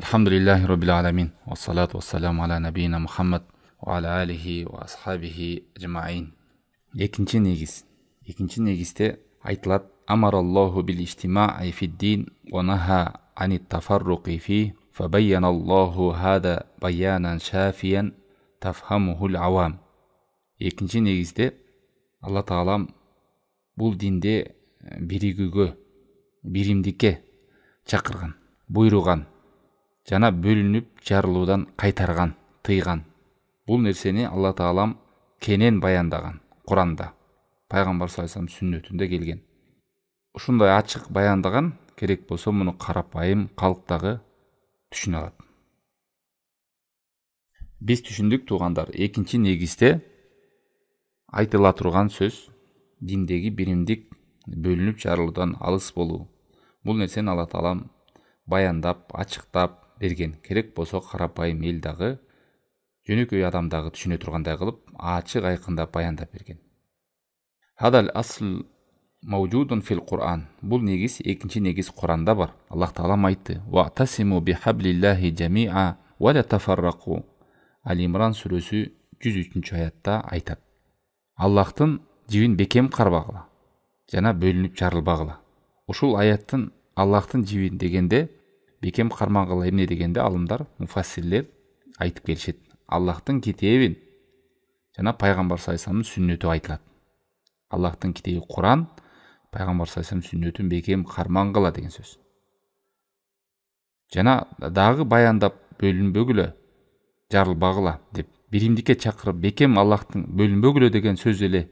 Alhamdulillahi Rabbil Alamin. Wassalatu wassalamu ala nabiyina Muhammad wa ala alihi wa ashabihi ajma'in. Екінші негіз. Екінші негізде айтылады: Амараллаху бил иштима'i фид-дин ва наха анит тафарруқи фи, фабайяналлаху хада баянан шафиян тафхамухул авам. Екінші негізде Алла Тағалам бұл динде бірігуге, биримдікке чақырған, бұйырған, жана бөлініп жарылудан қайтарған, тыйған. Бұл нәрсені Алла Тағалам кенен баяндаған Құранда, пайғамбар саллаллаху алейхи вассалам сүннетінде келген. Ушундай ачык баяндаган, керек болсо муну карапайым калктагы түшүнө алат. Биз түшүндүк туугандар, экинчи негизде айтыла турган сөз диндеги биримдик, бөлүнүп жарылуудан алыс болуу. Бул нерсени Алла Таалам баяндап, ачыктап берген. Керек болсо карапайым эл дагы, жөнөкөй адам дагы түшүнө тургандай кылып, ачык айкындап баяндап берген. Хадал асл маужудун фил Кур'ан. Бул негиз, экинчи негиз Кур'анда бар. Аллах Таалам айтты: "Ватасиму бихаблиллахи жами'a ва ла тафаррaqu." Ал-Имран сүрөсү 103 аятта айтат: Аллахтын жибин бекем карбагыла жана бөлүнүп жарылбагыла. Ушул аяттын Аллахтын жибин дегенде бекем кармагыла эмне дегенде алымдар, муфассирлер айтып келишет. Аллахтын китебин жана пайгамбар саллаллаху алейхи вассаламдын сүннөтү айтылат. Аллахтын китеби Кур'ан, пайгамбар саллаллаху алейхи вассаламдын сүннөтүн бекем кармангыла деген сөз. Жана дагы баяндап бөлүнбөгүлө, жарылбагыла деп биримдикке чакырып, бекем Аллахтын бөлүнбөгүлө деген сөз эле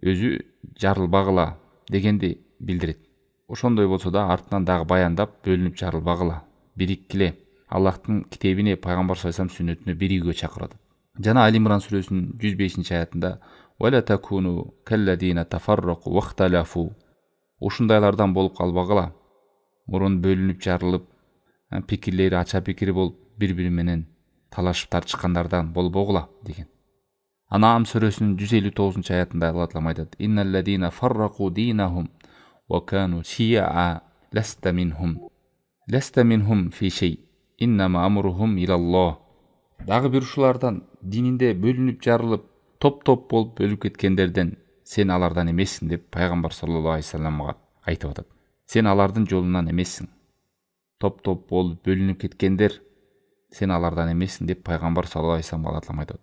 өзү жарылбагыла дегенди билдирет. Ошондой болсо да артынан дагы баяндап бөлүнүп жарылбагыла, бириккиле, Аллахтын китебине, пайгамбар саллаллаху алейхи вассаламдын сүннөтүнө биригүүгө чакырат. Жана Ал-Имран сүрөсүнүн 105 аятында: "Ва ла такуну калладина тафаррaqu вахталафу." Ушундайлардан болуп калбагыла, мурун бөлүнүп жарылып, пикирлери ача пикири болуп, бири-бири менен талашып тартышкандардан болбогула деген. Анам сүрөсүнүн 159 аятында Алла Таала айтат: "Инналладина фаррaqu динахум ва кану ши'a ласта минхум фи шей. Иннама амрухум илаллах." Дагы бир ушулардан дининде бөлүнүп жарылып, топ-топ болуп бөлүп кеткендерден сен алардан эмессиң деп пайгамбар саллаллаху алейхи вассаламга айтып атат. Сен алардын жолунан эмессиң. Топ-топ болуп бөлүнүп кеткендер сен алардан эмессиң деп пайгамбар саллаллаху алейхи вассаламга Алла Таала айтат.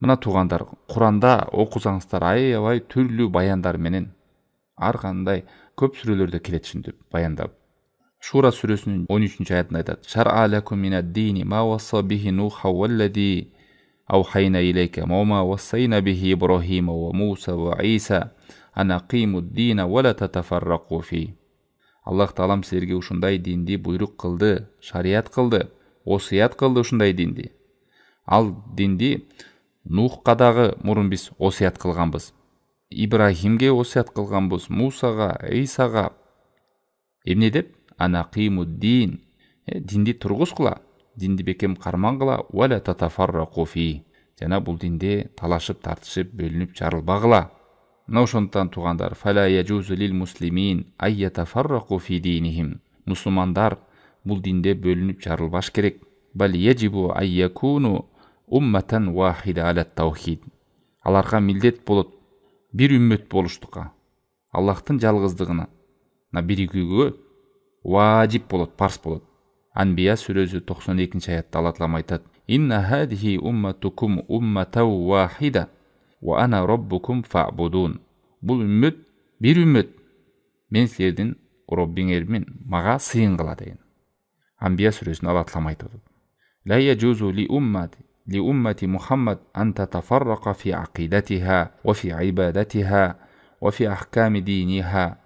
Мына туугандар, Куранда окусаңыздар аябай түрлүү баяндар менен ар кандай көп сүрөлөрдө келет ушинтип баяндап. Шура сүрөсүнүн 13 аятында айтат: "Шар'a лакум минад-дини ма васса бихи нуха валлади аухайна илейка ва ма вассайна бихи Ибрахима ва Муса ва Иса ан акимуд-дина ва ла татафаррaqu фи." Аллах Таалам силерге ушундай динди буйрук кылды, шарият кылды, осуят кылды ушундай динди. Ал динди Нухка дагы мурун биз осуят кылганбыз. Ибрахимге осуят кылганбыз, Мусага, Исага. Эмне деп? Анакимуд-дин. Динди тургузгула, динди бекем кармангыла, ва ла татафаррaqu фи. Жана бул динде талашып, тартышып, бөлүнүп жарылбагыла. Мына ошондон туугандар, фала яжузу лил муслимин ай ятафаррaqu фи динихим. Мусулмандар бул динде бөлүнүп жарылбаш керек. Бал яжибу ай якуну умматан вахида аля таухид. Аларга милдет болот бир үммөт болуштукка, Аллахтын жалгыздыгына, биригүүгө важип болот, парз болот. Анбия сүрөсү 92 аятта Алла Таала айтат: "Инна хадихи умматукум умматау вахида ва ана роббукум фа'будун." Бул үммөт бир үммөт. Мен силердин Роббиңермин, мага сыйынгыла деген. Анбия сүрөсүндө Алла Таала айтат: "Ла яжузу ли уммати Мухаммад ан татафарраqa фи акидатиха ва фи ибадатиха ва фи ахками диниха."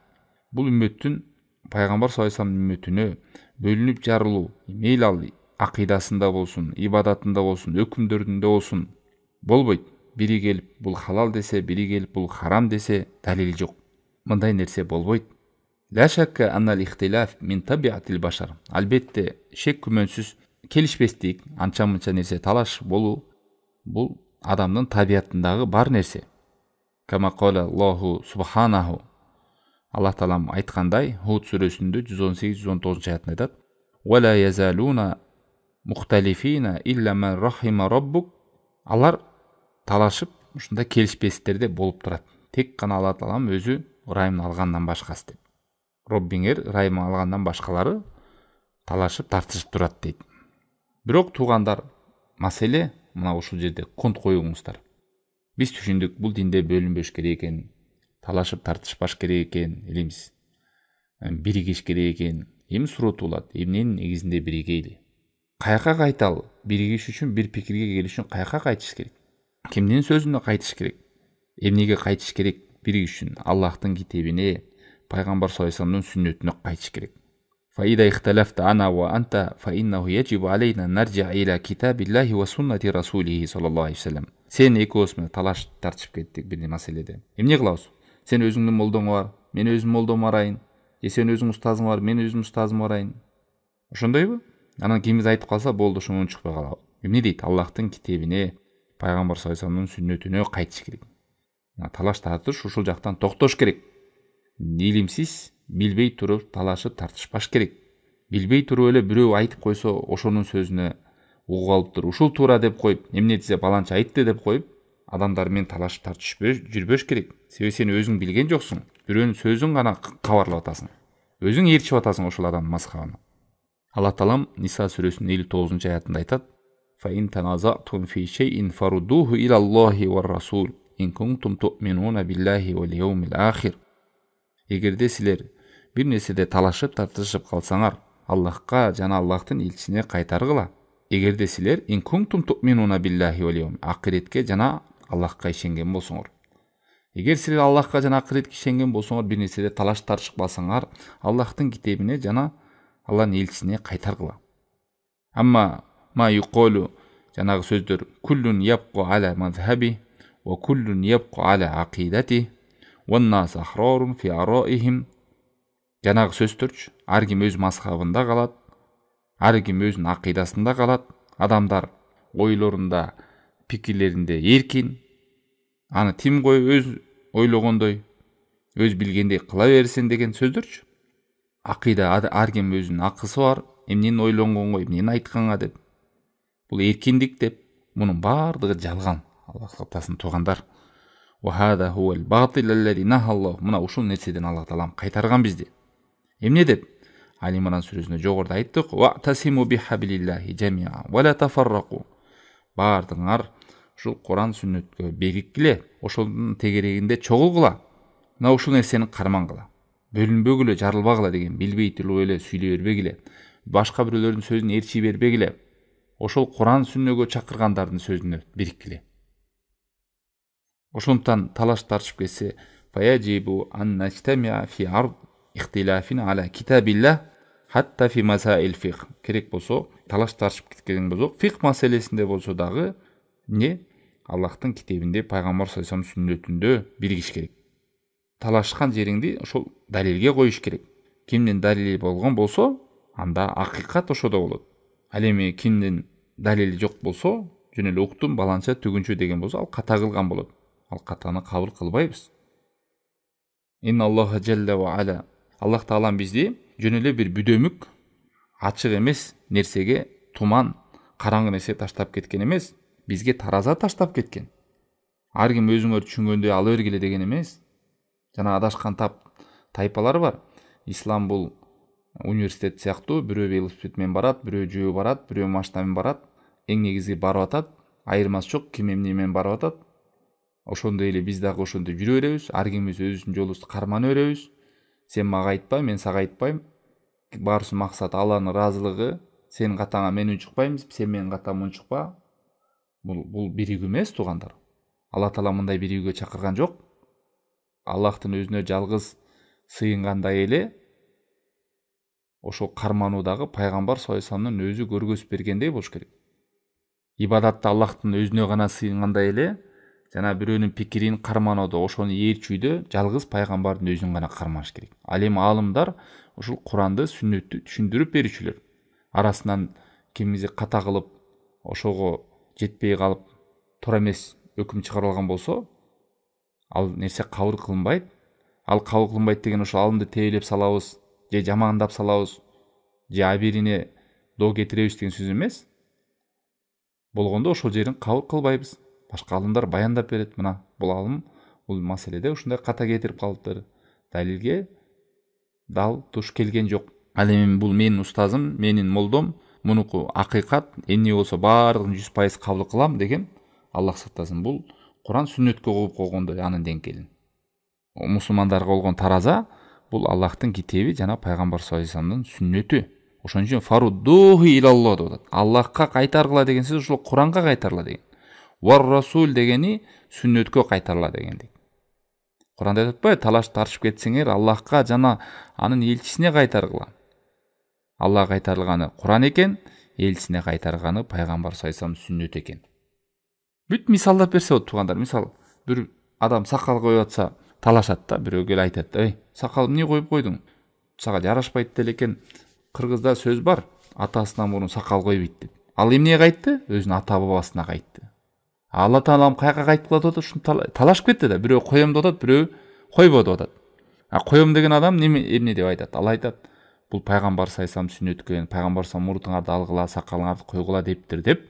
Бул үммөттүн, пайгамбар саллаллаху алейхи вассаламдын үммөтүнө бөлүнүп жарылуу, мейли ал акидасында болсун, ибадатында болсун, өкүмдөрүндө болсун, болбойт. Бири келип бул халал десе, бири келип бул харам десе, далили жок. Мындай нерсе болбойт. Ла шакка аннал ихтилаф мин табиатил башар. Албетте, шек күмөнсүз келишпестик, анча-мынча нерсе талаш болуу, бул адамдын табиятындагы бар нерсе. Кама кала Аллаху субханаху. Аллах Таалам айткандай, Худ сүрөсүндө 118-119 аятында айтат: ولا يزالون مختلفين إلا من رحم ربك. Алар талашып, ушундай келишпестиктерде болуп турат. Тек гана Алла Таалам өзү ырайымын алгандан башкасы деп. Роббиңер ырайымын алгандан башкалары талашып, тартышып турат дейт. Бирок туугандар, маселе мына ушул жерде конт коюңуздар. Биз түшүндүк, бул динде бөлүнбөш керек экен, талашып тартышпаш керек экен, элемиз. Биригиш керек экен. Эми суроо туулат, эмненин негизинде биригейли? Каяка кайталы? Биригиш үчүн, бир пикирге келиш үчүн каяка кайтыш керек? Кимдин сөзүнө кайтыш керек? Эмнеге кайтыш керек? Биригиш үчүн Аллахтын китебине, пайгамбар саллаллаху алейхи вассаламдын сүннөтүнө кайтыш керек. فإذا اختلفت أنا وأنت فإنه يجب علينا نرجع إلى كتاب الله وسنة رسوله صلى الله عليه وسلم. Сен экөөбүз менен талаш тартышып кеттик бир маселеде. Эмне кылабыз? Сен өзүңдүн молдоң бар, мен өзүм молдом барайын. Же сен өзүң устазың бар, мен өзүм устазым барайын. Ошондойбу? Анан кимиз айтып калса болду, ошондон чыкпай калабы. Эмне дейт? Аллахтын китебине, пайгамбар саллаллаху алейхи вассаламдын сүннөтүнө кайтыш керек. Талаш тартыш ушул жактан токтош керек. Илимсиз, билбей туруп талашып тартышпаш керек. Билбей туруп эле бирөө айтып койсо, ошонун сөзүнө угуп алып туруп, ушул туура деп коюп, эмне десе баланча айтты деп коюп, адамдар менен талашып тартышып жүрбөш керек. Себеби сен өзүң билген жоксуң. Бирөөнүн сөзүн гана кабарлап атасың. Өзүң ээрчип атасың ошол адамдын мазхабына. Алла Таалам Ниса сүрөсүнүн 59-аятында айтат: "Фаин таназатум фи шейин фарудуху илаллахи ва расул ин кунтум туъминуна биллахи вал яумил ахир." Эгерде силер бир нерседе талашып тартышып калсаңар, Аллахка жана Аллахтын элчисине кайтаргыла. Эгерде силер ин кунтум туъминуна биллахи вал яумил ахиретке жана Аллахка ишенген болсоңор. Эгер силер Аллахка жана акыретке ишенген болсоңор, бир нерседе талаш тартышып калсаңар, Аллахтын китебине жана Алланын элчисине кайтаргыла. Амма ма юқолу, жанагы сөздөр, куллун ябку аля мазхаби ва куллун ябку аля акидати ван нас ахрарун фи араихим. Жанагы сөздөрчү, ар ким өз мазхабында калат, ар ким өзүнүн акыйдасында калат, адамдар ойлорунда, пикирлеринде эркин, аны тим кой өз ойлогондой, өз билгендей кыла берсин деген сөздөрчү. Акыйда ар ким өзүнүн акысы бар, эмнени ойлонгонго, эмнени айтканга деп. Бул эркиндик деп, мунун баардыгы жалган. Аллах сактасын туугандар. Ва хада хувал батил аллази нахаллах. Мына ушул нерседен Аллах Таалам кайтарган бизди. Эмне деп? Али Имран сүрөсүндө жогоруда айттык: "Ва тасиму бихаблиллахи жамиа ва ла тафаррaqu." Баардыгыңар ушул Куран сүннөткө бекиккиле, ошонун тегерегинде чогулгула. Мына ушул нерсени кармангыла. Бөлүнбөгүлө, жарылбагыла деген, билбей туруп эле сүйлөй бербегиле. Башка бирөөлөрдүн сөзүн ээрчи бербегиле. Ошол Куран сүннөгө чакыргандардын сөзүнө бириккиле. Ошондуктан талаш тартышып кетсе, фаяжибу ан нажтамиа фи ард ихтилафин ала китабилlah хатта фи масаил фих. Керек болсо, талаш тартышып кеткен болсо, фих маселесинде болсо дагы не Аллахтын китебинде, пайгамбар саллаллаху алейхи вассаламдын сүннөтүндө биригиш керек. Талашкан жериңди ошол далилге коюш керек. Кимдин далили болгон болсо, анда акыйкат ошодо болот. Ал эми кимдин далили жок болсо, жөн эле уктум, баланча, түгүнчү деген болсо, ал ката кылган болот. Ал катаны кабыл кылбайбыз. Инналлаха жалла ва ала. Аллах Таалам бизди жөн эле бир бүдөмүк, ачык эмес нерсеге, туман, караңгы нерсе таштап кеткен эмес, бизге тараза таштап кеткен. Ар ким өзүңөр түшүнгөндөй ала бергиле деген эмес. Жана адашкан тайпалар бар. Ислам бул университет сыяктуу, бирөө велосипед менен барат, бирөө жөө барат, бирөө машина менен барат. Эң негизи барып атат, айырмасы жок, ким эмне менен барып атат. Ошондой эле биз дагы ошондой жүрө беребиз, ар кимибиз өзүбүздүн жолубузду кармана беребиз. Сен мага айтпа, мен сага айтпайм. Баарыбыздын максат Алланын ыраазылыгы. Сен катаңа мен унчукпайм, сен менин катама унчукпа. Бул биригүү эмес, туугандар. Алла Таала мындай биригүүгө чакырган жок. Аллахтын өзүнө жалгыз сыйынгандай эле ошол кармануудагы пайгамбар саллаллаху алейхи вассаламдын өзү көргөзүп бергендей болуш керек. Ибадатта Аллахтын өзүнө гана сыйынгандай эле, жана бирөөнүн пикирин кармануудо, ошону ээрчүүдө жалгыз пайгамбардын өзүн гана кармаш керек. Ал эми аалымдар ушул Куранды, сүннөттү түшүндүрүп берүүчүлөр. Арасынан кимизи ката кылып, ошого жетпей калып, туура эмес өкүм чыгарылган болсо, ал нерсе кабыл кылынбайт. Ал кабыл кылынбайт деген ошо алымды тебелеп салабыз, же жамандап салабыз, же абирине доо кетиребиз деген сөз эмес. Болгондо ошол жерин кабыл кылбайбыз. Башка алымдар баяндап берет. Мына бул алым бул маселеде ушундай ката кетирип калыптыр. Далилге дал туш келген жок. Ал эми бул менин устазым, менин молдом, мунуку акыйкат, эмне болсо баардыгын 100% кабыл кылам деген, Аллах сактасын, бул Куран сүннөткө коюп койгондой анын деңгээлин. Мусулмандарга болгон тараза бул Аллахтын китеби жана пайгамбар саллаллаху алейхи вассаламдын сүннөтү. Ошон үчүн фаруддуху илаллах деп атат. Аллахка кайтаргыла деген сөз ушул Куранга кайтарыла деген. Вар расул дегени сүннөткө кайтарыла дегендик. Куранда айтып атпайбы, талаш тартышып кетсеңер Аллахка жана анын элчисине кайтаргыла. Аллах кайтарылганы Куран экен, элчисине кайтарганы пайгамбар саллаллаху алейхи вассалам сүннөт экен. Бүт мисалдап берсе болот туугандар. Мисал, бир адам сакал коюп атса, талашат да, бирөө келип айтат: "Эй, сакал эмне коюп койдуң? Сага жарашпайт экен." Кыргызда сөз бар, атасынан мурун сакал койбойт деп. Ал эмнеге кайтты? Өзүнүн ата бабасына кайтты. Алла таалам каяка кайтып атат? Ушуну талашып кетти да, бирөө коем деп атат, бирөө койбо деп атат. Коем деген адам эмне деп айтат? Ал айтат: "Бул пайгамбар саллаллаху алейхи вассалам сүннөткөн, пайгамбар саллаллаху алейхи вассалам мурутуңарды алгыла, сакалыңарды койгула дептир" деп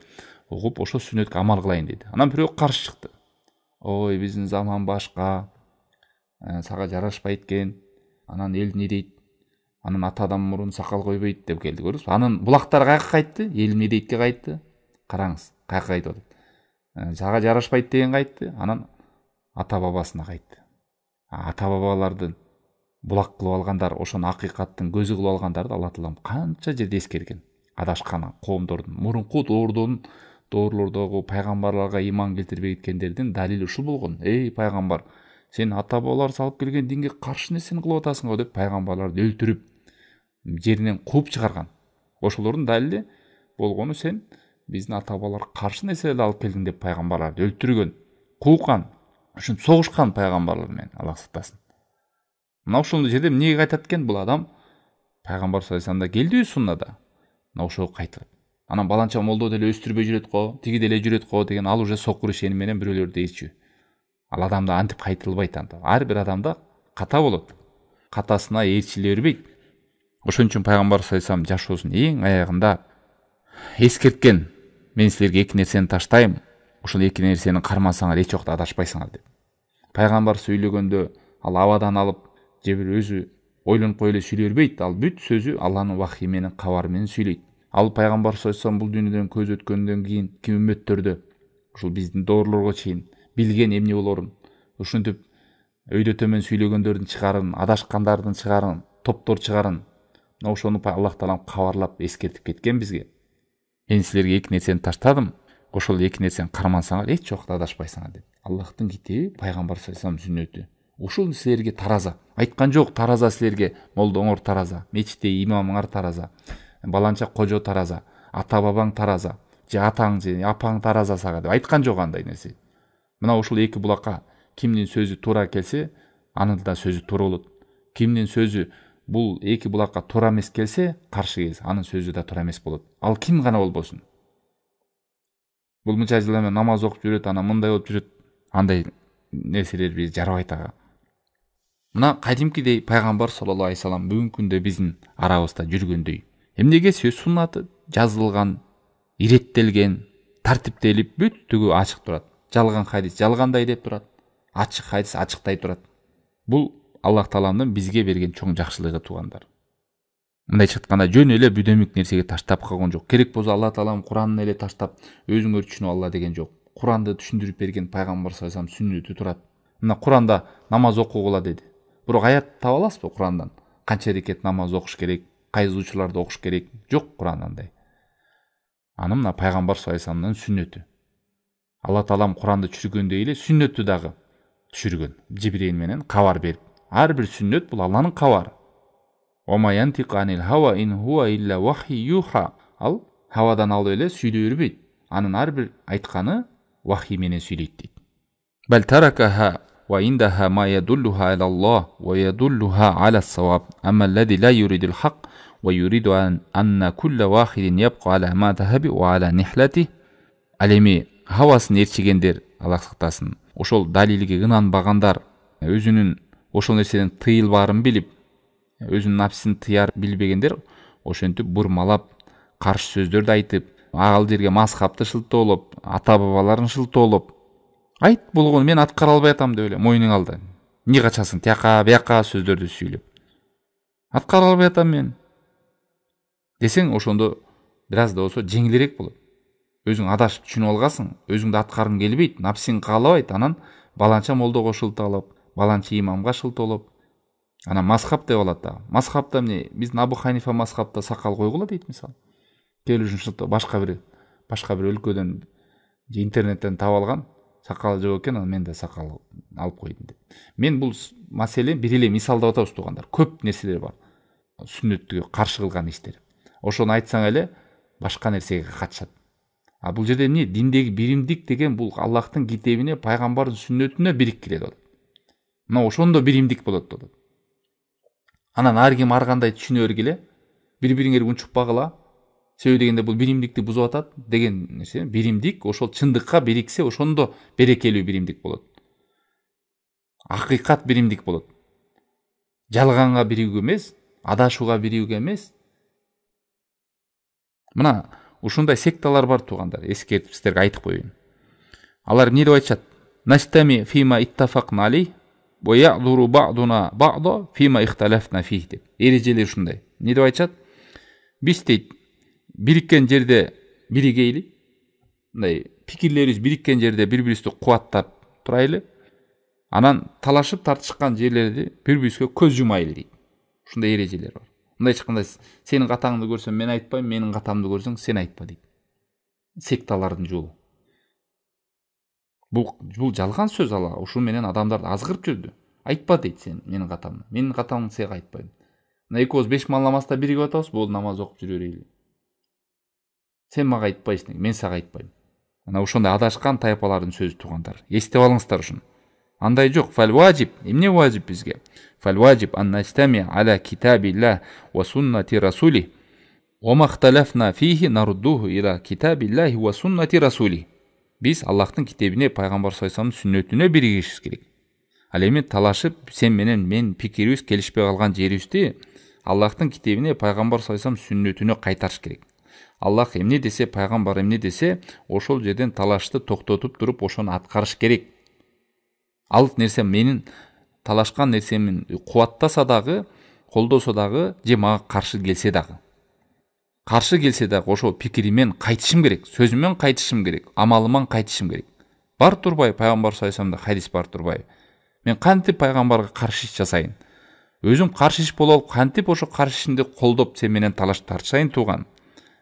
угуп ошо сүннөткө амал кылайын деди. Анан бирөө каршы чыкты. "Ой, биздин заман башка, сага жарашпайт экен, анан эл эмне дейт? Анын атадан мурун сакал койбойт" деп келди, көрдүңүзбү? Анын булактар каяка кайтты? Эл эмне дейтке кайтты? Караңыз, каяка кайтып атат? Сага жарашпайт деген кайтты, анан ата бабасына кайтты. Ата бабалардын булак кылып алгандар, ошону акыйкаттын көзү кылып алгандарды Алла таалам канча жерде эскерген. Адашкан коомдордун, мурунку доорлордогу пайгамбарларга иман келтирбей кеткендердин далили ушул болгон. "Эй пайгамбар, сен ата бабалар салып келген динге каршы нерсени кылып атасың го" деп пайгамбарларды өлтүрүп, жеринен кууп чыгарган. Ошолордун далили болгону сен биздин ата бабалар каршы нерселерди алып келдиң деп пайгамбарларды өлтүргөн, куукан, ушинтип согушкан пайгамбарлар менен, Аллах сактасын. Мына ушул жерде эмнеге кайтат экен бул адам? Пайгамбар саллаллаху алейхи вассаламда келдиби суннада? Мына ошого кайтат. Анан баланча молдо деле өстүрбөй жүрөт го, тиги деле жүрөт го деген ал уже сокур ишени менен бирөөлөр дейчү. Ал адамда антип кайтылбайт анда. Ар бир адамда ката болот. Катасына ээрчиле бербейт. Ошон үчүн пайгамбар саллаллаху алейхи вассалам жашоосунун эң аягында эскерткен: "Мен силерге эки нерсени таштайм. Ушул эки нерсени кармасаңар эч убакта адашпайсыңар" деп. Пайгамбар сүйлөгөндө ал абадан алып же бир өзү ойлонуп коюп эле сүйлөй бербейт. Ал бүт сөзү Алланын вахий менен, кабары менен сүйлөйт. Ал пайгамбар саллаллаху алейхи вассалам бул дүйнөдөн көз өткөндөн кийин ким үммөттөрдө ушул биздин доорлорго чейин билген эмне болорун, ушинтип өйдө төмөн сүйлөгөндөрдүн чыгарын, адашкандардын чыгарын, топтор чыгарын, мына ошону Аллах таалам кабарлап эскертип кеткен бизге. "Мен силерге эки нерсени таштадым. Ошол эки нерсени кармансаңар эч убакта адашпайсыңар" деп. Аллахтын китеби, пайгамбар саллаллаху алейхи вассалам сүннөтү. Ушул силерге тараза. Айткан жок тараза силерге, молдоңор тараза, мечитте имамыңар тараза, баланча кожо тараза, ата бабаң тараза, же атаң же апаң тараза сага деп айткан жок андай нерсе. Мына ушул эки булакка кимдин сөзү туура келсе, анын да сөзү туура болот. Кимдин сөзү бул эки булакка туура эмес келсе, каршы келсе, анын сөзү да туура эмес болот. Ал ким гана болбосун. Бул мынча жыл эме намаз окуп жүрөт, анан мындай болуп жүрөт. Андай нерселер биз жарабайт ага. Мына кадимкидей пайгамбар саллаллаху алейхи вассалам бүгүнкү күндө биздин арабызда жүргөндөй. Эмнеге сөз суннаты жазылган, иреттелген, тартиптелип бүттүгү ачык турат. Жалган хадис жалгандай деп турат. Ачык хадис ачыктай турат. Бул Аллах тааланын бизге берген чоң жакшылыгы туугандар. Мындайча айтканда жөн эле бүдөмүк нерсеге таштап калган жок. Керек болсо Алла таалам Куранын эле таштап өзүңөр түшүнүп алла деген жок. Куранды түшүндүрүп берген пайгамбар саллаллаху алейхи вассалам сүннөтү турат. Мына Куранда намаз окугула деди. Бирок аят таба аласызбы Курандан? Канча рекет намаз окуш керек, кайсы учурларда окуш керек? Жок Куранда андай. Аны мына пайгамбар саллаллаху алейхи вассаламдын сүннөтү. Алла таалам Куранды түшүргөндөй эле сүннөттү дагы түшүргөн. Жибрейил менен кабар берип. Ар бир сүннөт бул Алланын кабары. Ома янтику анил хава ин хуа илля вахи юха. Ал хавадан алып эле сүйлөй бербейт. Анын ар бир айтканы вахий менен сүйлөйт дейт. Бал таракаха ва индаха ма ядуллуха аля Аллах ва ядуллуха аля саваб. Амма аллади ла юридул хак ва юриду анна кулла вахидин ябқа аля ма тахаби ва аля нихлати. Ал эми хавасын ээрчигендер, Аллах сактасын, ошол далилге ынанбагандар, өзүнүн ошол нерседен тыйылбаарын билип, өзүнүн напсин тыяр билбегендер, ошентип бурмалап, каршы сөздөрдү айтып, ал жерге мазхабты шылтоолоп, ата бабаларын шылтоолоп, айт болгону мен аткара албай атам деп эле мойнуң алды. Эмне качасың тияка бияка сөздөрдү сүйлөп. Аткара албай атам мен десең, ошондо бир аз да болсо жеңилирээк болот. Өзүң адашып түшүнүп алгансың, өзүңдү аткаргың келбейт, напсиң каалабайт, анан баланча молдого шылталап, баланча имамга шылтоолоп, анан мазхаб деп алат да. Мазхабта эмне? Биздин Абу Ханифа мазхабта сакал койгула дейт мисалы. Келушүн шылтоо башка бир өлкөдөн же интернеттен таап алган сакалы жок экен, анан мен да сакал алып койдум деп. Мен бул маселени бир эле мисалдап атабыз туугандар. Көп нерселер бар. Сүннөткө каршы кылган иштер. Ошону айтсаң эле башка нерсеге катышат. А бул жерде эмне? Диндеги биримдик деген бул Аллахтын китебине, пайгамбардын сүннөтүнө бирип келет болот. Мына ошондо биримдик болот болот. Анан ар ким ар кандай түшүнө бергиле, бири-бириңерге унчукпагыла. Себеби дегенде бул биримдикти бузуп атат деген нерсе. Биримдик ошол чындыкка бириксе, ошондо берекелүү биримдик болот. Акыйкат биримдик болот. Жалганга биригүү эмес, адашууга биригүүгө эмес. Мына ушундай секталар бар туугандар, эскертип сиздерге айтып коеюн. Алар эмне деп айтышат? Настами фима иттафакна алей ва я'дуру ба'дуна ба'да фима ихталафна фих деп. Эрежелер ушундай. Эмне деп айтышат? Биз дейт бириккен жерде биригейли. Мындай пикирлерибиз бириккен жерде бири-бирибизди кубаттап турайлы. Анан талашып тартышкан жерлерди бири-бирибизге көз жумайлы дейт. Ушундай эрежелер бар. Мындай чыкканда сенин катаңды көрсөм мен айтпайм, менин катамды көрсөң сен айтпа дейт. Секталардын жолу. Бул жалган сөз ала. Ушул менен адамдарды азгырып жүрдү. Айтпа дейт сен менин катамды. Менин катамды сага айтпайм. Мына экөөбүз 5 маал намазда биригип атабыз, бул намаз окуп жүрө берели. Сен мага айтпайсың, мен сага айтпайм. Мына ошондой адашкан тайпалардын сөзү туугандар. Эстеп алыңыздар ушуну. Андай жок. Фал-важиб. Эмне важиб бизге? Фал-важиб ан настами аля китабилла ва суннати расули. Ва махталафна фихи наруддуху ила китабиллахи ва суннати расули. Биз Аллахтын китебине, пайгамбар саллаллаху алейхи вассаламдын сүннөтүнө биригишибиз керек. Ал эми талашып, сен менен мен пикирибиз келишпей калган жерибизди Аллахтын китебине, пайгамбар саллаллаху алейхи вассаламдын сүннөтүнө кайтарыш керек. Аллах эмне десе, пайгамбар эмне десе, ошол жерден талашты токтотуп туруп, ошону аткарыш керек. Ал нерсе менин талашкан нерсемин кубаттаса дагы, колдосо дагы, же мага каршы келсе дагы. Каршы келсе дагы ошол пикиримен кайтышым керек, сөзүмөн кайтышым керек, амалыман кайтышым керек. Бар турбай пайгамбар саллаллаху алейхи вассаламда хадис бар турбай. Мен кантип пайгамбарга каршы иш жасайын? Өзүм каршы иш боло алып, кантип ошо каршы ишимди колдоп сен менен талашып тартышайын тууган?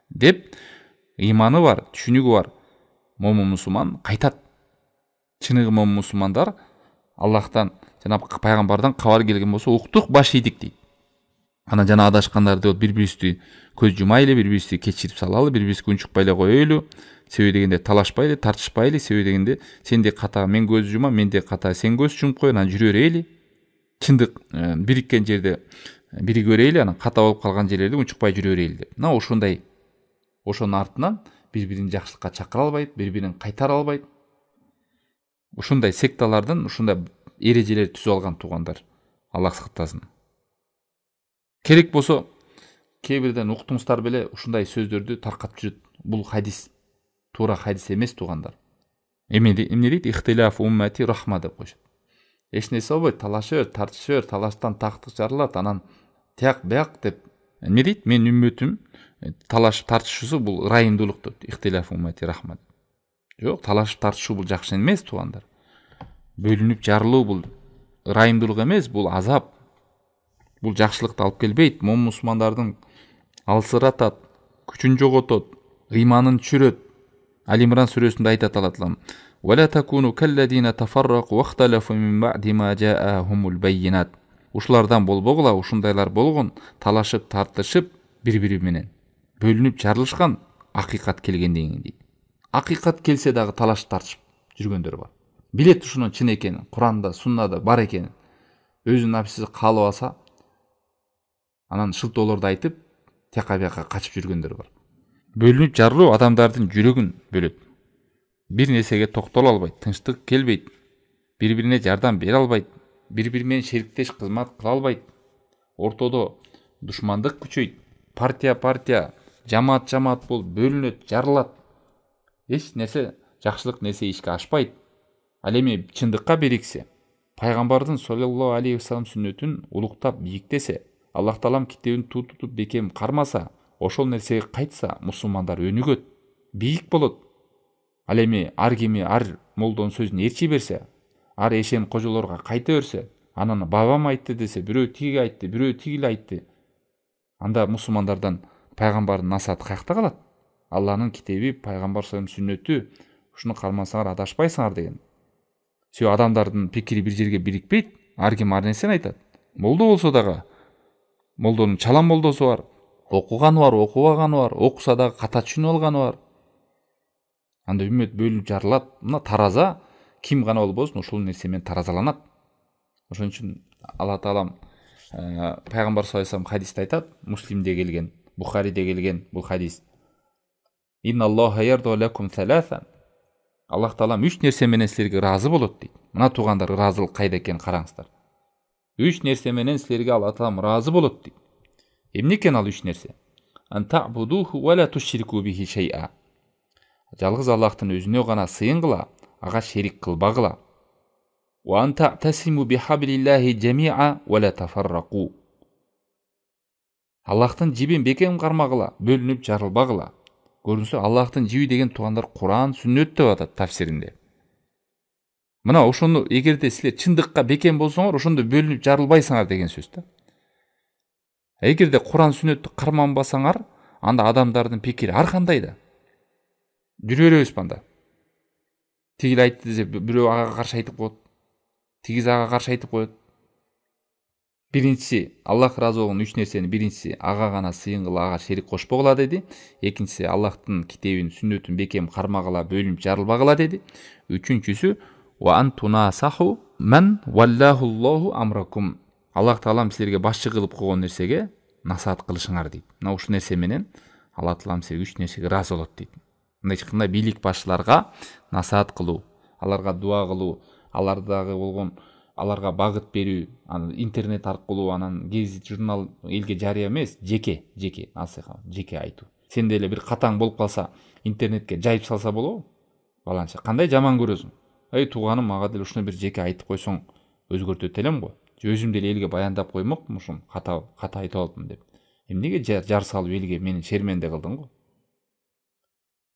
Деп иманы бар, түшүнүгү бар момун мусулман кайтат. Чыныгы момун мусулмандар Аллахтан, жана пайгамбардан кабар келген болсо уктук баш ийдик дейт. Анан жана адашкандар деп бири-бирибизди көз жумайлы, бири-бирибизди кечирип салалы, бири-бирибизге унчукпай эле коелу. Себеби дегенде талашпайлы, тартышпайлы, себеби дегенде сенде ката мен көз жумам, менде ката сен көз жумуп кой, анан жүрө берели. Чындык бириккен жерде бириге берели, анан ката болуп калган жерлерде унчукпай жүрө берели деп. Мына ошондой. Ошонун артынан бири-бирин жакшылыкка чакыра албайт, бири-бирин кайтара албайт. Ушундай секталардын ушундай эрежелер түзүп алган туугандар. Аллах сактасын. Керек болсо кээ бирден уктуңуздар беле ушундай сөздөрдү таркатып жүрөт. Бул хадис туура хадис эмес туугандар. Эмне дейт? Ихтилаф уммати рахма деп коюшат. Эч нерсе болбойт, талашып, тартышып, талаштан тактык жарылат, анан тияк бияк деп. Эмне дейт? Мен үммөтүм талашып тартышуусу бул ырайымдуулук деп. Ихтилаф уммати рахма. Жок, талашып тартышуу бул жакшы эмес туугандар. Бөлүнүп жарылуу бул ырайымдуулук эмес, бул азап. Бул жакшылыкты алып келбейт. Момун мусулмандардын алсыратат, күчүн жоготот, ыйманын түшүрөт. Алимран сүрөсүндө айтат Аллах: "Вала такуну калладина тафаррaqu вахталафу мин ба'ди ма жа'ахумул баййинат." Ушулардан болбогула, ушундайлар болгон, талашып, тартышып, бири-бири менен бөлүнүп жарылышкан акыйкат келгенден кийин дейт. Акыйкат келсе дагы талашып тартышып жүргөндөр бар. Билет ушунун чын экенин, Куранда, Суннада бар экенин. Өзүнүн напсиси каалап алса, анан шылтоолорду айтып, тияка бияка качып жүргөндөр бар. Бөлүнүп жарылуу адамдардын жүрөгүн бөлөт. Бир нерсеге токтоло албайт, тынчтык келбейт, бири-бирине жардам бере албайт, бири-бири менен шериктеш кызмат кыла албайт. Ортодо душмандык күчөйт. партия жамаат болуп бөлүнөт, жарылат. Эч нерсе жакшылык нерсе ишке ашпайт. Ал эми чындыкка бириксе, пайгамбардын саллаллаху алейхи вассалам сүннөтүн улуктап бииктесе, Аллах таалам китебин тутуп бекем кармаса, ошол нерсеге кайтса, мусулмандар өнүгөт, бийик болот. Ал эми ар кими ар молдонун сөзүн ээрчи берсе, ар эшен кожолорго кайта берсе, анан бабам айтты десе, бирөө тиги айтты, бирөө тигил айтты. Анда мусулмандардан пайгамбардын насааты каякта калат? Алланын китеби, пайгамбар саллаллаху алейхи вассалам сүннөтү, ушуну кармасаңар адашпайсыңар деген. Сө адамдардын пикири бир жерге бирикпейт, ар ким ар нерсени айтат. Молдо болсо дагы, молдонун чалам молдосу бар, окуганы бар, окубаганы бар, окуса дагы ката түшүнүп алганы бар. Анда үммөт бөлүнүп жарылат. Мына тараза ким гана болбосун ушул нерсе менен таразаланат. Ошон үчүн Алла таалам пайгамбар саллаллаху алейхи вассалам хадисте айтат, Муслимде келген, Бухариде келген бул хадис. Инналлаха ярду лакум саласан. Аллах таалам 3 нерсе менен силерге ыраазы болот дейт. Мына туугандар, ыраазылык кайда экенин караңыздар. 3 нерсе менен силерге Алла таалам ыраазы болот дейт. Эмне экен ал 3 нерсе? Ан та'будуху ва ла тушрику бихи шай'a. Жалгыз Аллахтын өзүнө гана сыйынгыла, ага шерик кылбагыла. Ва ан та'тасиму бихаблиллахи жами'a ва ла тафаррaqu. Аллахтын жибин бекем кармагыла, бөлүнүп жарылбагыла. Көрүнсө, Аллахтын жиби деген туугандар Куран, сүннөт деп атат тафсиринде. Мына ошону эгерде силер чындыкка бекем болсоңор, ошондо бөлүнүп жарылбайсыңар деген сөз да. Эгерде Куран, сүннөттү карманбасаңар, анда адамдардын пикири ар кандай да. Жүрө беребизби анда? Тигил айтты десе, бирөө ага каршы айтып коет. Тигиз ага каршы айтып коет. Биринчиси, Аллах ыраазы болгон 3 нерсени биринчиси ага гана сыйынгыла, ага шерик кошпогула деди. Экинчиси Аллахтын китебин, сүннөтүн бекем кармагыла, бөлүнүп жарылбагыла деди. Үчүнчүсү ва антунасаху ман валлахуллаху амракум. Аллах таалам силерге башчы кылып койгон нерсеге насаат кылышыңар дейт. Мына ушул нерсе менен Аллах таалам силерге 3 нерсеге ыраазы болот дейт. Мындай чыкканда бийлик башчыларга насаат кылуу, аларга дуа кылуу, алардагы болгон аларга багыт берүү, интернет аркылуу, анан гезит, журнал элге жарыя эмес, жеке насыха, жеке айтуу. Сен деле бир катаң болуп калса, интернетке жайып салса болобу? Баланча, кандай жаман көрөсүң? Эй тууганым, мага деле ушуну бир жеке айтып койсоң, өзгөртөт элем го. Өзүм деле элге баяндап коймокмун ушун, ката айтып алыптым деп. Эмнеге жар салып элге мени шерменде кылдың го?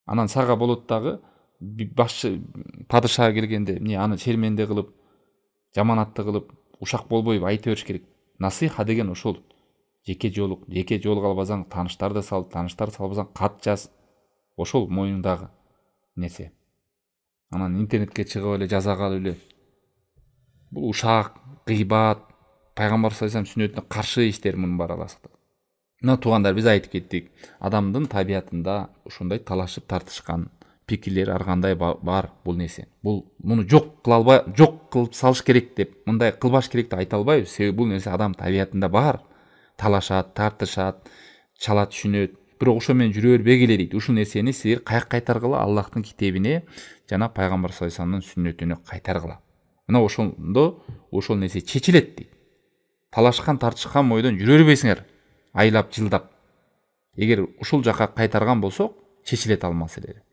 Анан сага болот дагы башчы падыша келгенде, эмне аны шерменде кылып, жаманатты кылып, ушак болбойбу айта бериш керек. Насыха деген ошол. Жеке жолуга албасаң тааныштарды сал, тааныштар салбасаң кат жаз. Ошол моюңдагы нерсе. Анан интернетке чыгып эле жаза калып эле. Бул ушак, гыйбат, пайгамбар саллаллаху алейхи вассалам сүннөтүнө каршы иштер мунун баары аласыкта. Мына туугандар, биз айтып кеттик. Адамдын табиятында ушундай талашып тартышкан пикирлер ар кандай бар бул нерсе. Муну жок кылып салыш керек деп, мындай кылбаш керек деп айта албайбыз. Себеби бул нерсе адам табиятында бар. Талашат, тартышат, чала түшүнөт. Бирок ошо менен жүрө бербегиле дейт. Ушул нерсени силер кайтаргыла, Аллахтын китебине жана пайгамбар саллаллаху алейхи вассаламдын сүннөтүнө кайтаргыла. Мына ошондо ошол нерсе чечилет дейт. Талашкан, тартышкан мойдон жүрө бербейсиңер. Айлап, жылдап. Эгер ушул жака кайтарган болсок, чечилет ал маселе.